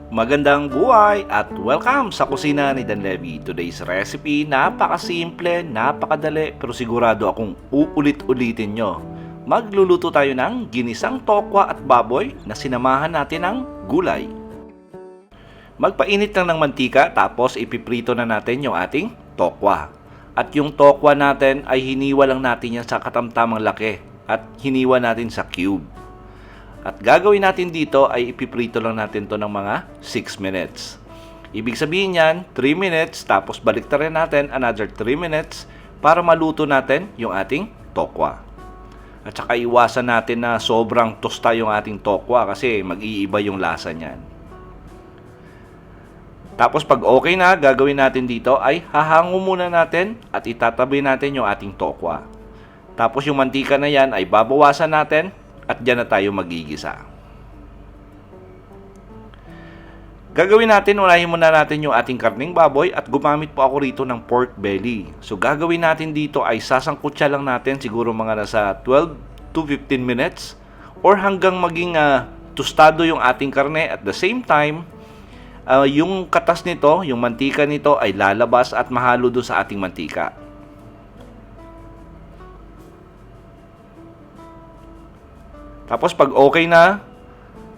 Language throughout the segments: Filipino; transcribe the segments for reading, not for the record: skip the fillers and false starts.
Magandang buhay at welcome sa kusina ni Dan Levy. Today's recipe, napakasimple, napakadali, pero sigurado akong uulit-ulitin nyo. Magluluto tayo ng ginisang tokwa at baboy na sinamahan natin ng gulay. Magpainit lang ng mantika tapos ipiprito na natin yung ating tokwa. At yung tokwa natin ay hiniwa lang natin yan sa katamtamang laki at hiniwa natin sa cube. At gagawin natin dito ay ipiprito lang natin to ng mga 6 minutes. Ibig sabihin yan, 3 minutes, tapos baliktarin natin another 3 minutes para maluto natin yung ating tokwa. At saka iwasan natin na sobrang tosta yung ating tokwa kasi mag-iiba yung lasa niyan. Tapos pag okay na, gagawin natin dito ay hahango muna natin at itatabi natin yung ating tokwa. Tapos yung mantika na yan ay babawasan natin at dyan na tayo magigisa. Gagawin natin, unahin muna natin yung ating karning baboy at gumamit po ako rito ng pork belly. So gagawin natin dito ay sasangkutsa lang natin siguro mga nasa 12 to 15 minutes or hanggang maging tostado yung ating karne. At the same time, yung katas nito, yung mantika nito ay lalabas at mahalo doon sa ating mantika. Tapos pag okay na,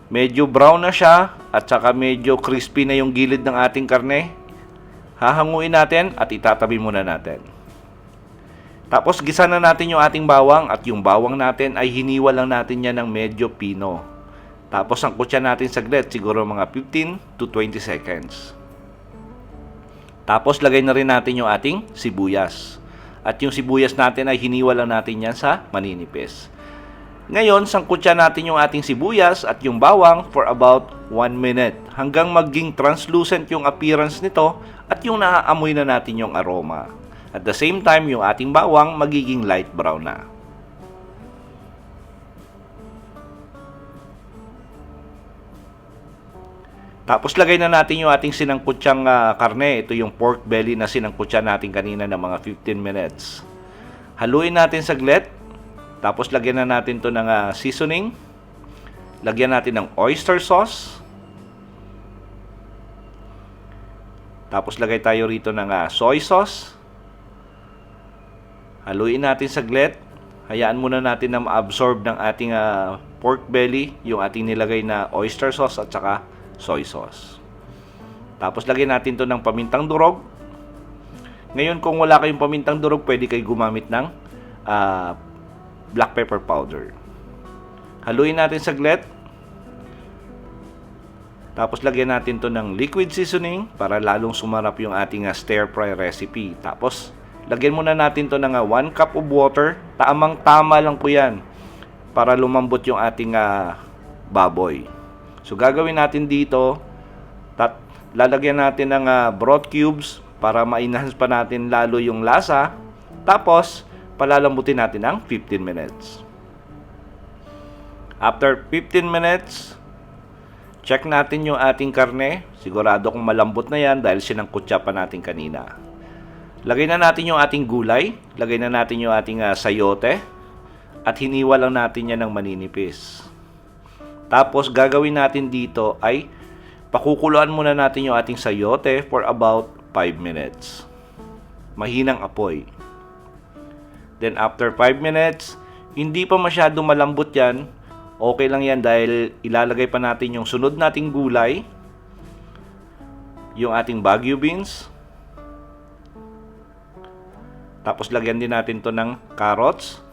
medyo brown na siya at saka medyo crispy na yung gilid ng ating karne, hahanguin natin at itatabi muna natin. Tapos gisa na natin yung ating bawang at yung bawang natin ay hiniwa lang natin yan ng medyo pino. Tapos sangkutsa natin saglit, siguro mga 15 to 20 seconds. Tapos lagay na rin natin yung ating sibuyas. At yung sibuyas natin ay hiniwa lang natin yan sa maninipis. Ngayon, sangkutsa natin yung ating sibuyas at yung bawang for about 1 minute hanggang maging translucent yung appearance nito at yung naaamoy na natin yung aroma. At the same time, yung ating bawang magiging light brown na. Tapos lagay na natin yung ating sinangkutsang karne. Ito yung pork belly na sinangkutsa natin kanina ng mga 15 minutes. Haluin natin saglit. Tapos lagyan na natin to ng seasoning. Lagyan natin ng oyster sauce. Tapos lagay tayo rito ng soy sauce. Haluin natin saglit. Hayaan muna natin na ma-absorb ng ating pork belly yung ating nilagay na oyster sauce at saka soy sauce. Tapos lagyan natin to ng pamintang durog. Ngayon kung wala kayong pamintang durog, pwede kayo gumamit ng black pepper powder. Haluin natin saglit. Tapos lagyan natin to ng liquid seasoning para lalong sumarap yung ating stir fry recipe. Tapos lagyan muna natin to ng 1 cup of water. Tamang-tama lang po yan para lumambot yung ating baboy. So gagawin natin dito, lalagyan natin ng broth cubes para ma-enhance pa natin lalo yung lasa. Tapos palalambutin natin ng 15 minutes. After 15 minutes, check natin yung ating karne. Sigurado kung malambot na yan dahil sinangkutsa pa natin kanina. Lagay na natin yung ating gulay. Lagay na natin yung ating sayote. At hiniwa lang natin yan ng maninipis. Tapos gagawin natin dito ay pakukuluan muna natin yung ating sayote for about 5 minutes. Mahinang apoy. Then after 5 minutes, hindi pa masyado malambot yan. Okay lang yan dahil ilalagay pa natin yung sunod nating gulay. Yung ating Baguio beans. Tapos lagyan din natin to ng carrots.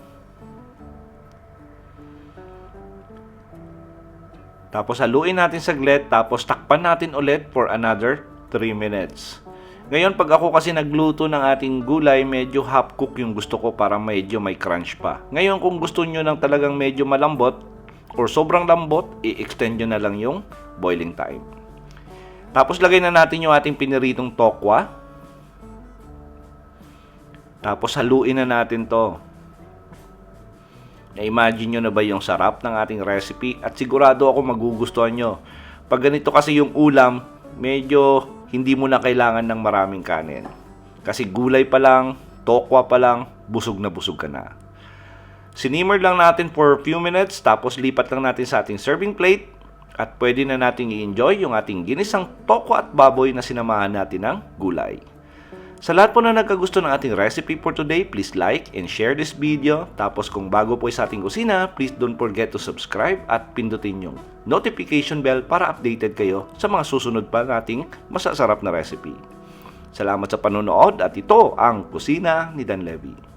Tapos haluin natin saglit. Tapos takpan natin ulit for another 3 minutes. Ngayon, pag ako kasi nagluto ng ating gulay, medyo half cook yung gusto ko para medyo may crunch pa. Ngayon, kung gusto nyo ng talagang medyo malambot or sobrang lambot, i-extend nyo na lang yung boiling time. Tapos lagay na natin yung ating piniritong tokwa. Tapos haluin na natin to. Na-imagine nyo na ba yung sarap ng ating recipe? At sigurado ako magugustuhan nyo. Pag ganito kasi yung ulam, medyo hindi mo na kailangan ng maraming kanin. Kasi gulay pa lang, tokwa pa lang, busog na busog ka na. Sinimmer lang natin for a few minutes, tapos lipat lang natin sa ating serving plate At pwede na nating i-enjoy yung ating ginisang toko at baboy na sinamahan natin ng gulay. Sa lahat po na nagkagusto ng ating recipe for today, please like and share this video. Tapos kung bago po sa ating kusina, please don't forget to subscribe at pindutin yung notification bell para updated kayo sa mga susunod pa nating masasarap na recipe. Salamat sa panonood at ito ang Kusina ni Dan Levy.